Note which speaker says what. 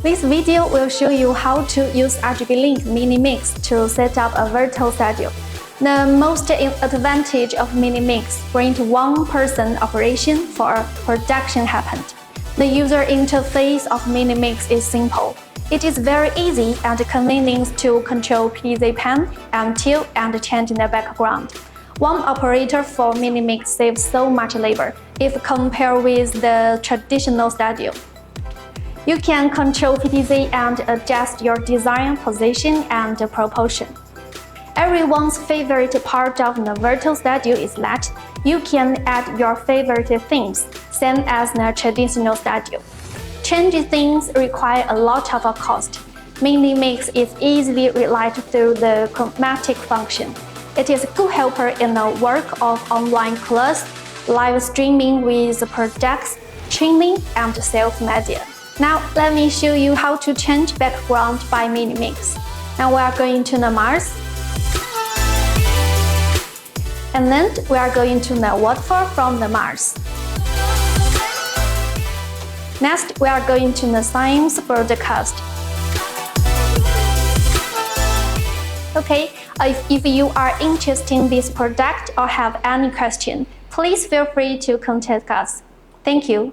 Speaker 1: This video will show you how to use RGBlink Mini Mix to set up a virtual studio. The most advantage of Mini Mix brings one-person operation for production happened. The user interface of Mini Mix is simple. It is very easy and convenient to control PZ pan and tilt and change the background. One operator for Mini Mix saves so much labor if compared with the traditional studio. You can control PTZ and adjust your design, position, and proportion. Everyone's favorite part of the virtual studio is that you can add your favorite themes, same as the traditional studio. Changing themes require a lot of cost. Mini Mix is easily realized through the chromatic function. It is a good helper in the work of online class, live streaming with products, training, and self-media. Now, let me show you how to change background by Mini Mix. Now we are going to the Mars. And then we are going to the waterfall from the Mars. Next, we are going to the science broadcast. Okay, if you are interested in this product or have any question, please feel free to contact us. Thank you.